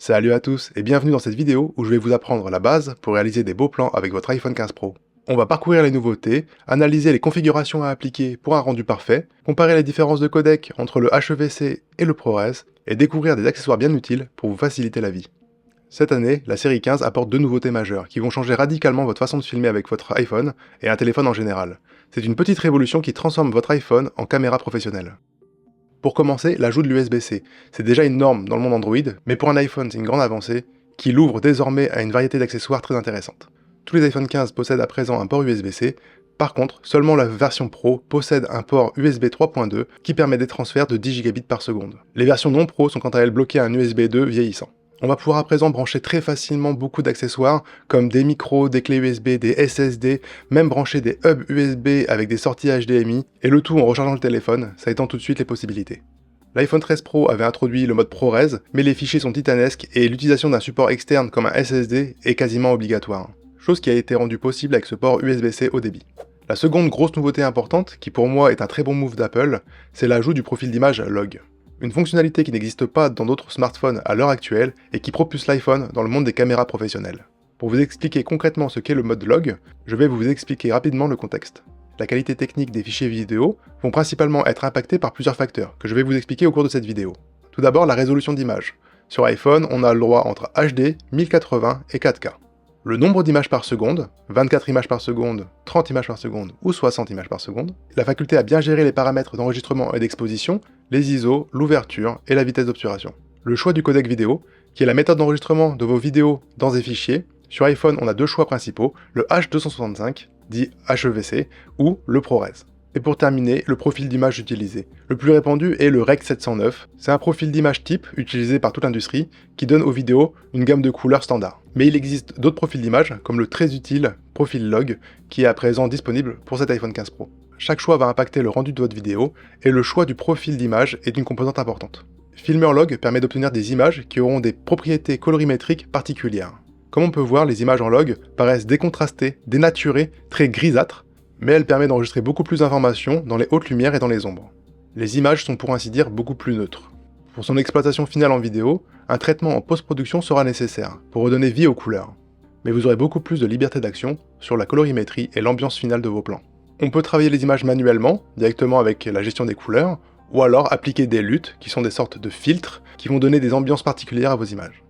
Salut à tous et bienvenue dans cette vidéo où je vais vous apprendre la base pour réaliser des beaux plans avec votre iPhone 15 Pro. On va parcourir les nouveautés, analyser les configurations à appliquer pour un rendu parfait, comparer les différences de codec entre le HEVC et le ProRes, et découvrir des accessoires bien utiles pour vous faciliter la vie. Cette année, la série 15 apporte deux nouveautés majeures qui vont changer radicalement votre façon de filmer avec votre iPhone et un téléphone en général. C'est une petite révolution qui transforme votre iPhone en caméra professionnelle. Pour commencer, l'ajout de l'USB-C. C'est déjà une norme dans le monde Android, mais pour un iPhone, c'est une grande avancée qui l'ouvre désormais à une variété d'accessoires très intéressante. Tous les iPhone 15 possèdent à présent un port USB-C, par contre, seulement la version Pro possède un port USB 3.2 qui permet des transferts de 10 Gbps par seconde. Les versions non Pro sont quant à elles bloquées à un USB 2 vieillissant. On va pouvoir à présent brancher très facilement beaucoup d'accessoires comme des micros, des clés USB, des SSD, même brancher des hubs USB avec des sorties HDMI, et le tout en rechargeant le téléphone, ça étend tout de suite les possibilités. L'iPhone 13 Pro avait introduit le mode ProRes, mais les fichiers sont titanesques et l'utilisation d'un support externe comme un SSD est quasiment obligatoire, chose qui a été rendue possible avec ce port USB-C haut débit. La seconde grosse nouveauté importante, qui pour moi est un très bon move d'Apple, c'est l'ajout du profil d'image log. Une fonctionnalité qui n'existe pas dans d'autres smartphones à l'heure actuelle et qui propulse l'iPhone dans le monde des caméras professionnelles. Pour vous expliquer concrètement ce qu'est le mode log, je vais vous expliquer rapidement le contexte. La qualité technique des fichiers vidéo vont principalement être impactés par plusieurs facteurs que je vais vous expliquer au cours de cette vidéo. Tout d'abord, la résolution d'image. Sur iPhone, on a le droit entre HD, 1080 et 4K. Le nombre d'images par seconde, 24 images par seconde, 30 images par seconde ou 60 images par seconde, la faculté à bien gérer les paramètres d'enregistrement et d'exposition, les ISO, l'ouverture et la vitesse d'obturation. Le choix du codec vidéo, qui est la méthode d'enregistrement de vos vidéos dans des fichiers. Sur iPhone, on a deux choix principaux, le H265, dit HEVC, ou le ProRes. Et pour terminer, le profil d'image utilisé. Le plus répandu est le Rec 709. C'est un profil d'image type utilisé par toute l'industrie qui donne aux vidéos une gamme de couleurs standard. Mais il existe d'autres profils d'image, comme le très utile profil log, qui est à présent disponible pour cet iPhone 15 Pro. Chaque choix va impacter le rendu de votre vidéo, et le choix du profil d'image est une composante importante. Filmer en log permet d'obtenir des images qui auront des propriétés colorimétriques particulières. Comme on peut voir, les images en log paraissent décontrastées, dénaturées, très grisâtres, mais elle permet d'enregistrer beaucoup plus d'informations dans les hautes lumières et dans les ombres. Les images sont pour ainsi dire beaucoup plus neutres. Pour son exploitation finale en vidéo, un traitement en post-production sera nécessaire pour redonner vie aux couleurs. Mais vous aurez beaucoup plus de liberté d'action sur la colorimétrie et l'ambiance finale de vos plans. On peut travailler les images manuellement, directement avec la gestion des couleurs, ou alors appliquer des LUT, qui sont des sortes de filtres, qui vont donner des ambiances particulières à vos images.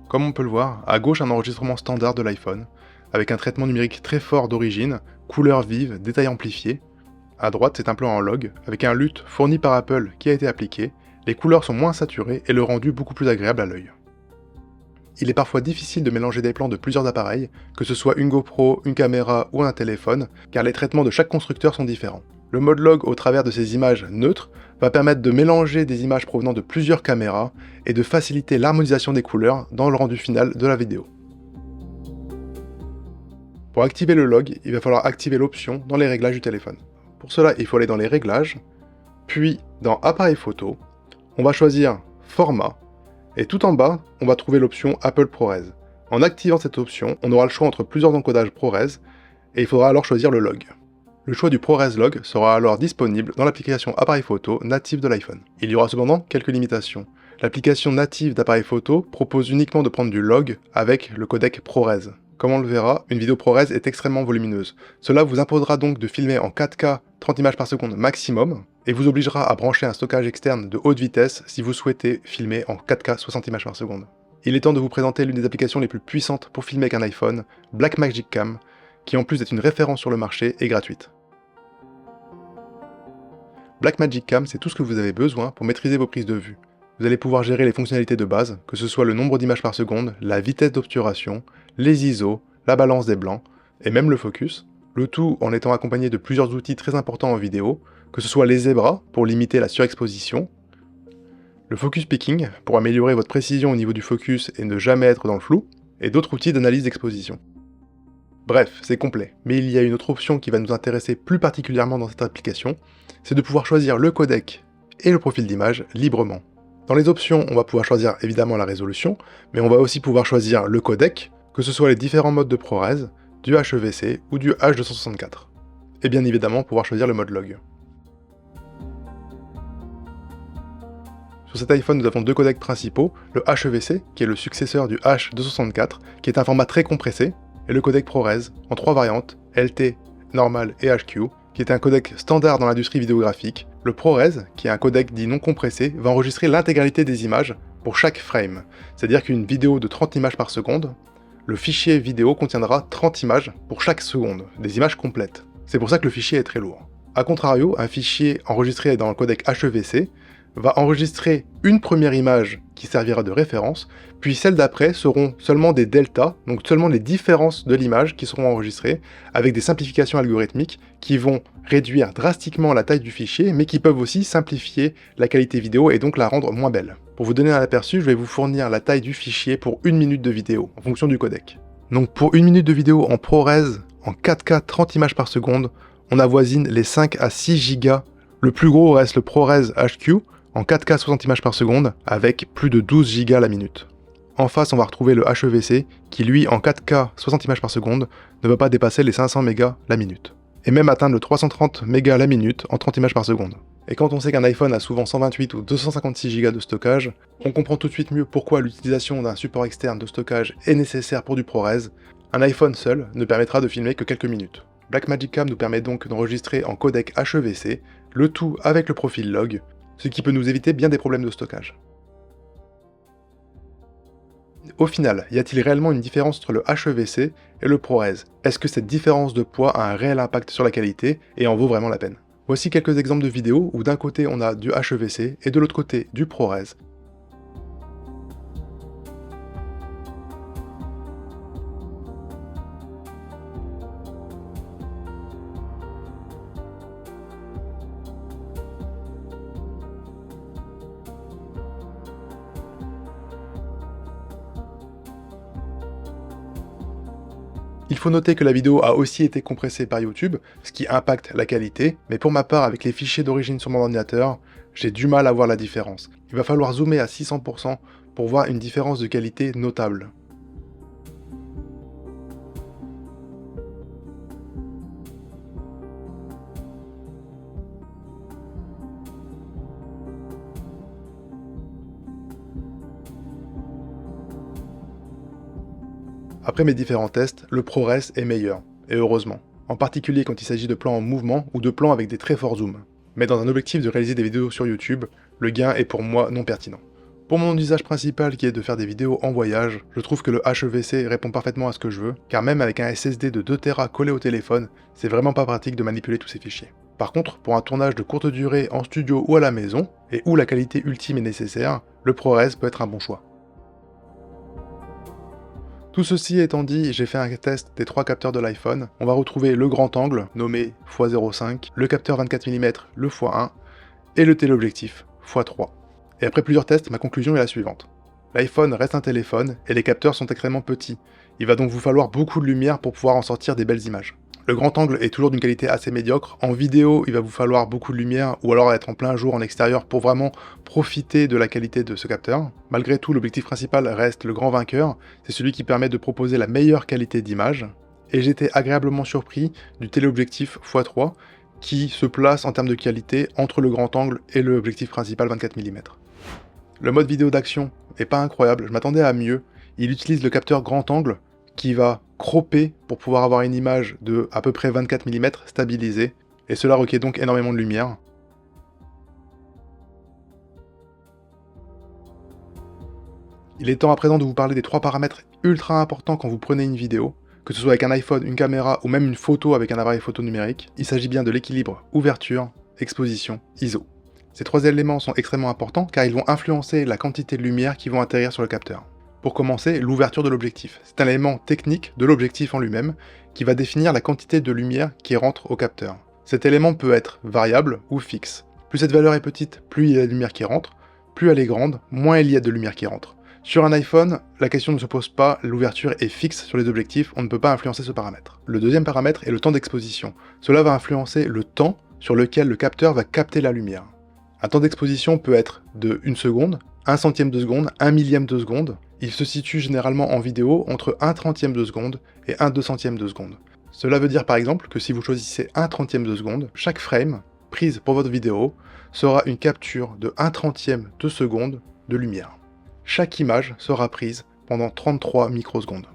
Comme on peut le voir, à gauche un enregistrement standard de l'iPhone, avec un traitement numérique très fort d'origine, couleurs vives, détails amplifiés. À droite, c'est un plan en log, avec un LUT fourni par Apple qui a été appliqué, les couleurs sont moins saturées et le rendu beaucoup plus agréable à l'œil. Il est parfois difficile de mélanger des plans de plusieurs appareils, que ce soit une GoPro, une caméra ou un téléphone, car les traitements de chaque constructeur sont différents. Le mode log au travers de ces images neutres va permettre de mélanger des images provenant de plusieurs caméras et de faciliter l'harmonisation des couleurs dans le rendu final de la vidéo. Pour activer le log, il va falloir activer l'option dans les réglages du téléphone. Pour cela, il faut aller dans les réglages, puis dans appareil photo, on va choisir format, et tout en bas, on va trouver l'option Apple ProRes. En activant cette option, on aura le choix entre plusieurs encodages ProRes, et il faudra alors choisir le log. Le choix du ProRes log sera alors disponible dans l'application appareil photo native de l'iPhone. Il y aura cependant quelques limitations. L'application native d'appareil photo propose uniquement de prendre du log avec le codec ProRes. Comme on le verra, une vidéo ProRes est extrêmement volumineuse. Cela vous imposera donc de filmer en 4K 30 images par seconde maximum, et vous obligera à brancher un stockage externe de haute vitesse si vous souhaitez filmer en 4K 60 images par seconde. Il est temps de vous présenter l'une des applications les plus puissantes pour filmer avec un iPhone, Blackmagic Cam, qui en plus d'être une référence sur le marché, est gratuite. Blackmagic Cam, c'est tout ce que vous avez besoin pour maîtriser vos prises de vue. Vous allez pouvoir gérer les fonctionnalités de base, que ce soit le nombre d'images par seconde, la vitesse d'obturation, les ISO, la balance des blancs, et même le focus, le tout en étant accompagné de plusieurs outils très importants en vidéo, que ce soit les zébras pour limiter la surexposition, le focus picking pour améliorer votre précision au niveau du focus et ne jamais être dans le flou, et d'autres outils d'analyse d'exposition. Bref, c'est complet, mais il y a une autre option qui va nous intéresser plus particulièrement dans cette application, c'est de pouvoir choisir le codec et le profil d'image librement. Dans les options, on va pouvoir choisir évidemment la résolution, mais on va aussi pouvoir choisir le codec, que ce soit les différents modes de ProRes, du HEVC ou du H264. Et bien évidemment pouvoir choisir le mode log. Sur cet iPhone, nous avons deux codecs principaux, le HEVC, qui est le successeur du H264, qui est un format très compressé, et le codec ProRes, en trois variantes, LT, Normal et HQ, qui est un codec standard dans l'industrie vidéographique. Le ProRes, qui est un codec dit non compressé, va enregistrer l'intégralité des images pour chaque frame, c'est-à-dire qu'une vidéo de 30 images par seconde, le fichier vidéo contiendra 30 images pour chaque seconde, des images complètes. C'est pour ça que le fichier est très lourd. A contrario, un fichier enregistré dans le codec HEVC va enregistrer une première image qui servira de référence, puis celles d'après seront seulement des deltas, donc seulement les différences de l'image qui seront enregistrées, avec des simplifications algorithmiques qui vont réduire drastiquement la taille du fichier, mais qui peuvent aussi simplifier la qualité vidéo et donc la rendre moins belle. Pour vous donner un aperçu, je vais vous fournir la taille du fichier pour 1 minute de vidéo, en fonction du codec. Donc pour 1 minute de vidéo en ProRes, en 4K 30 images par seconde, on avoisine les 5 à 6 Go. Le plus gros reste le ProRes HQ, en 4K 60 images par seconde, avec plus de 12 Go la minute. En face, on va retrouver le HEVC, qui lui, en 4K 60 images par seconde, ne va pas dépasser les 500 mégas la minute. Et même atteindre le 330 mégas la minute en 30 images par seconde. Et quand on sait qu'un iPhone a souvent 128 ou 256 Go de stockage, on comprend tout de suite mieux pourquoi l'utilisation d'un support externe de stockage est nécessaire pour du ProRes. Un iPhone seul ne permettra de filmer que quelques minutes. Blackmagic Cam nous permet donc d'enregistrer en codec HEVC, le tout avec le profil log, ce qui peut nous éviter bien des problèmes de stockage. Au final, y a-t-il réellement une différence entre le HEVC et le ProRes? Est-ce que cette différence de poids a un réel impact sur la qualité et en vaut vraiment la peine? Voici quelques exemples de vidéos où d'un côté on a du HEVC et de l'autre côté du ProRes. Il faut noter que la vidéo a aussi été compressée par YouTube, ce qui impacte la qualité, mais pour ma part, avec les fichiers d'origine sur mon ordinateur, j'ai du mal à voir la différence. Il va falloir zoomer à 600% pour voir une différence de qualité notable. Après mes différents tests, le ProRes est meilleur, et heureusement, en particulier quand il s'agit de plans en mouvement ou de plans avec des très forts zooms. Mais dans un objectif de réaliser des vidéos sur YouTube, le gain est pour moi non pertinent. Pour mon usage principal qui est de faire des vidéos en voyage, je trouve que le HEVC répond parfaitement à ce que je veux, car même avec un SSD de 2 Tera collé au téléphone, c'est vraiment pas pratique de manipuler tous ces fichiers. Par contre, pour un tournage de courte durée en studio ou à la maison, et où la qualité ultime est nécessaire, le ProRes peut être un bon choix. Tout ceci étant dit, j'ai fait un test des 3 capteurs de l'iPhone. On va retrouver le grand angle, nommé x0.5, le capteur 24 mm, le x1, et le téléobjectif, x3. Et après plusieurs tests, ma conclusion est la suivante. L'iPhone reste un téléphone, et les capteurs sont extrêmement petits. Il va donc vous falloir beaucoup de lumière pour pouvoir en sortir des belles images. Le grand angle est toujours d'une qualité assez médiocre. En vidéo, il va vous falloir beaucoup de lumière ou alors être en plein jour en extérieur pour vraiment profiter de la qualité de ce capteur. Malgré tout, l'objectif principal reste le grand vainqueur. C'est celui qui permet de proposer la meilleure qualité d'image. Et j'étais agréablement surpris du téléobjectif x3 qui se place en termes de qualité entre le grand angle et l'objectif principal 24 mm. Le mode vidéo d'action est pas incroyable, je m'attendais à mieux. Il utilise le capteur grand angle qui va cropper pour pouvoir avoir une image de à peu près 24 mm stabilisée, et cela requiert donc énormément de lumière. Il est temps à présent de vous parler des 3 paramètres ultra importants quand vous prenez une vidéo, que ce soit avec un iPhone, une caméra ou même une photo avec un appareil photo numérique. Il s'agit bien de l'équilibre ouverture, exposition, ISO. Ces 3 éléments sont extrêmement importants car ils vont influencer la quantité de lumière qui vont atterrir sur le capteur. Pour commencer, l'ouverture de l'objectif. C'est un élément technique de l'objectif en lui-même qui va définir la quantité de lumière qui rentre au capteur. Cet élément peut être variable ou fixe. Plus cette valeur est petite, plus il y a de lumière qui rentre, plus elle est grande, moins il y a de lumière qui rentre. Sur un iPhone, la question ne se pose pas, l'ouverture est fixe sur les objectifs, on ne peut pas influencer ce paramètre. Le deuxième paramètre est le temps d'exposition. Cela va influencer le temps sur lequel le capteur va capter la lumière. Un temps d'exposition peut être de 1 seconde, 1 centième de seconde, 1 millième de seconde. Il se situe généralement en vidéo entre 1 trentième de seconde et 1 200e de seconde. Cela veut dire par exemple que si vous choisissez 1 trentième de seconde, chaque frame prise pour votre vidéo sera une capture de 1/30 de seconde de lumière. Chaque image sera prise pendant 33 microsecondes.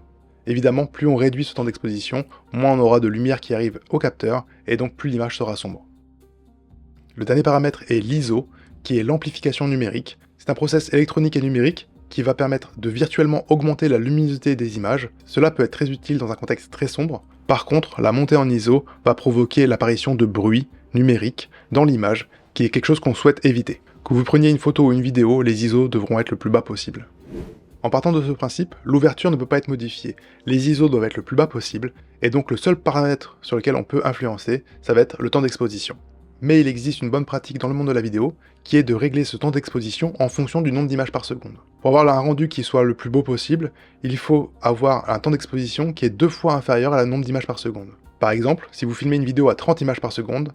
Évidemment, plus on réduit ce temps d'exposition, moins on aura de lumière qui arrive au capteur, et donc plus l'image sera sombre. Le dernier paramètre est l'ISO, qui est l'amplification numérique. C'est un process électronique et numérique qui va permettre de virtuellement augmenter la luminosité des images. Cela peut être très utile dans un contexte très sombre. Par contre, la montée en ISO va provoquer l'apparition de bruit numérique dans l'image, qui est quelque chose qu'on souhaite éviter. Que vous preniez une photo ou une vidéo, les ISO devront être le plus bas possible. En partant de ce principe, l'ouverture ne peut pas être modifiée. Les ISO doivent être le plus bas possible, et donc le seul paramètre sur lequel on peut influencer, ça va être le temps d'exposition. Mais il existe une bonne pratique dans le monde de la vidéo, qui est de régler ce temps d'exposition en fonction du nombre d'images par seconde. Pour avoir un rendu qui soit le plus beau possible, il faut avoir un temps d'exposition qui est 2 fois inférieur à la nombre d'images par seconde. Par exemple, si vous filmez une vidéo à 30 images par seconde,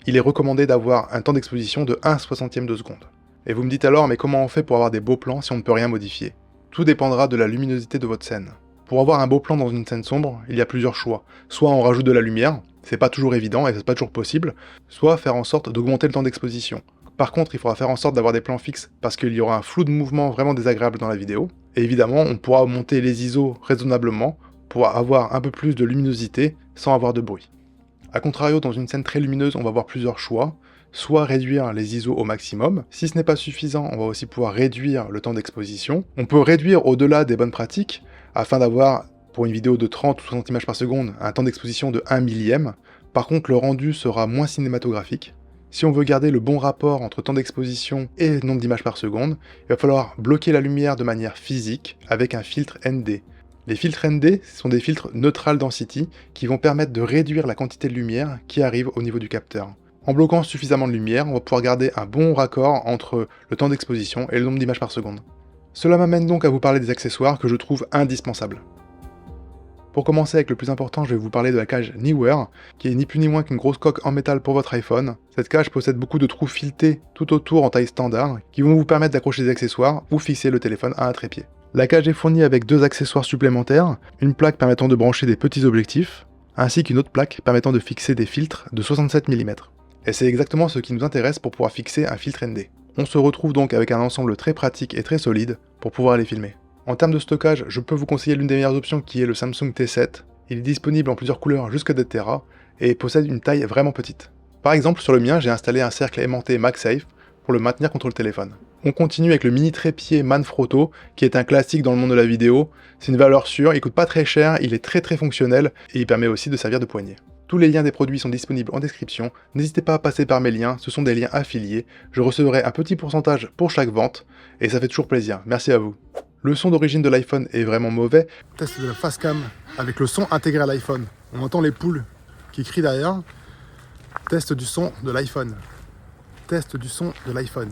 il est recommandé d'avoir un temps d'exposition de 1/60 de seconde. Et vous me dites alors, mais comment on fait pour avoir des beaux plans si on ne peut rien modifier? Tout dépendra de la luminosité de votre scène. Pour avoir un beau plan dans une scène sombre, il y a plusieurs choix. Soit on rajoute de la lumière, c'est pas toujours évident et c'est pas toujours possible, soit faire en sorte d'augmenter le temps d'exposition. Par contre, il faudra faire en sorte d'avoir des plans fixes parce qu'il y aura un flou de mouvement vraiment désagréable dans la vidéo. Et évidemment, on pourra monter les ISO raisonnablement pour avoir un peu plus de luminosité sans avoir de bruit. A contrario, dans une scène très lumineuse, on va avoir plusieurs choix. Soit réduire les ISO au maximum. Si ce n'est pas suffisant, on va aussi pouvoir réduire le temps d'exposition. On peut réduire au-delà des bonnes pratiques, afin d'avoir, pour une vidéo de 30 ou 60 images par seconde, un temps d'exposition de 1 millième. Par contre, le rendu sera moins cinématographique. Si on veut garder le bon rapport entre temps d'exposition et nombre d'images par seconde, il va falloir bloquer la lumière de manière physique avec un filtre ND. Les filtres ND sont des filtres Neutral Density qui vont permettre de réduire la quantité de lumière qui arrive au niveau du capteur. En bloquant suffisamment de lumière, on va pouvoir garder un bon raccord entre le temps d'exposition et le nombre d'images par seconde. Cela m'amène donc à vous parler des accessoires que je trouve indispensables. Pour commencer avec le plus important, je vais vous parler de la cage Neewer, qui est ni plus ni moins qu'une grosse coque en métal pour votre iPhone. Cette cage possède beaucoup de trous filetés tout autour en taille standard, qui vont vous permettre d'accrocher des accessoires ou fixer le téléphone à un trépied. La cage est fournie avec 2 accessoires supplémentaires, une plaque permettant de brancher des petits objectifs, ainsi qu'une autre plaque permettant de fixer des filtres de 67 mm. Et c'est exactement ce qui nous intéresse pour pouvoir fixer un filtre ND. On se retrouve donc avec un ensemble très pratique et très solide pour pouvoir les filmer. En termes de stockage, je peux vous conseiller l'une des meilleures options qui est le Samsung T7. Il est disponible en plusieurs couleurs jusqu'à 2 Tera et possède une taille vraiment petite. Par exemple, sur le mien, j'ai installé un cercle aimanté MagSafe pour le maintenir contre le téléphone. On continue avec le mini trépied Manfrotto, qui est un classique dans le monde de la vidéo. C'est une valeur sûre, il coûte pas très cher, il est très fonctionnel et il permet aussi de servir de poignée. Tous les liens des produits sont disponibles en description, n'hésitez pas à passer par mes liens, ce sont des liens affiliés, je recevrai un petit pourcentage pour chaque vente, et ça fait toujours plaisir, merci à vous. Le son d'origine de l'iPhone est vraiment mauvais. Test de la Facecam avec le son intégré à l'iPhone. On entend les poules qui crient derrière. Test du son de l'iPhone. Test du son de l'iPhone.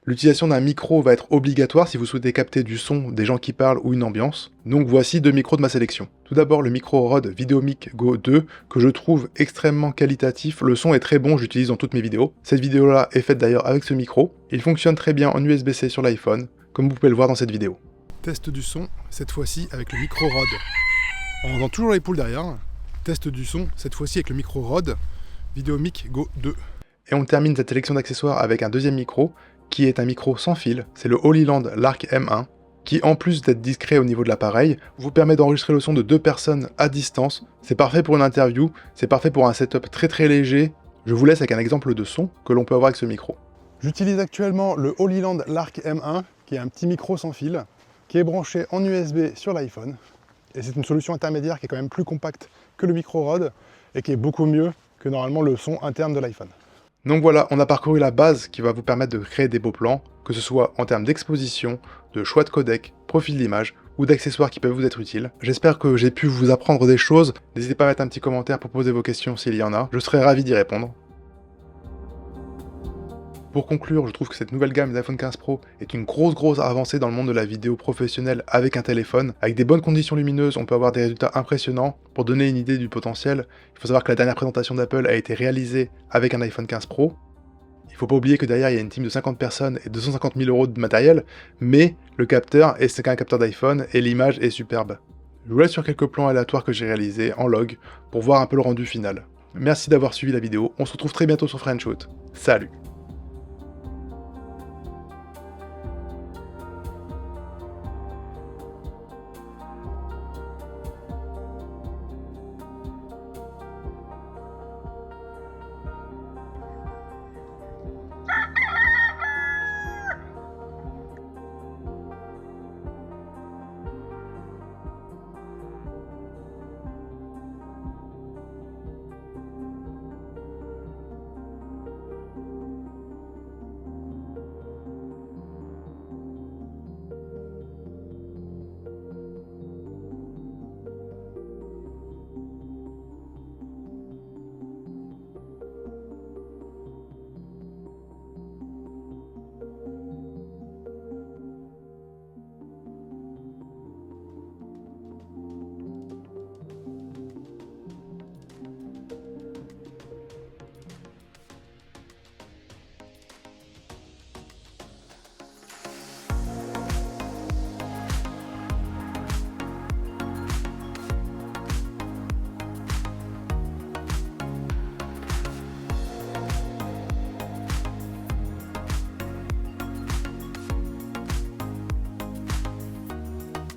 L'utilisation d'un micro va être obligatoire si vous souhaitez capter du son, des gens qui parlent ou une ambiance. Donc voici 2 micros de ma sélection. Tout d'abord le micro Rode VideoMic Go 2 que je trouve extrêmement qualitatif. Le son est très bon, j'utilise dans toutes mes vidéos. Cette vidéo là est faite d'ailleurs avec ce micro. Il fonctionne très bien en USB-C sur l'iPhone, comme vous pouvez le voir dans cette vidéo. Test du son, cette fois-ci avec le micro Rode. On entend toujours les poules derrière. Test du son, cette fois-ci avec le micro Rode VideoMic Go 2. Et on termine cette sélection d'accessoires avec un deuxième micro, qui est un micro sans fil, c'est le Holyland Lark M1, qui en plus d'être discret au niveau de l'appareil, vous permet d'enregistrer le son de 2 personnes à distance. C'est parfait pour une interview, c'est parfait pour un setup très léger. Je vous laisse avec un exemple de son que l'on peut avoir avec ce micro. J'utilise actuellement le Holyland Lark M1, qui est un petit micro sans fil, qui est branché en USB sur l'iPhone. Et c'est une solution intermédiaire qui est quand même plus compacte que le micro Rode, et qui est beaucoup mieux que normalement le son interne de l'iPhone. Donc voilà, on a parcouru la base qui va vous permettre de créer des beaux plans, que ce soit en termes d'exposition, de choix de codec, profil d'image, ou d'accessoires qui peuvent vous être utiles. J'espère que j'ai pu vous apprendre des choses. N'hésitez pas à mettre un petit commentaire pour poser vos questions s'il y en a. Je serai ravi d'y répondre. Pour conclure, je trouve que cette nouvelle gamme d'iPhone 15 Pro est une grosse avancée dans le monde de la vidéo professionnelle avec un téléphone. Avec des bonnes conditions lumineuses, on peut avoir des résultats impressionnants. Pour donner une idée du potentiel, il faut savoir que la dernière présentation d'Apple a été réalisée avec un iPhone 15 Pro. Il faut pas oublier que derrière il y a une team de 50 personnes et 250 000 € de matériel, mais le capteur est qu'un capteur d'iPhone et l'image est superbe. Je vous laisse sur quelques plans aléatoires que j'ai réalisés en log pour voir un peu le rendu final. Merci d'avoir suivi la vidéo, on se retrouve très bientôt sur Friendshoot. Salut!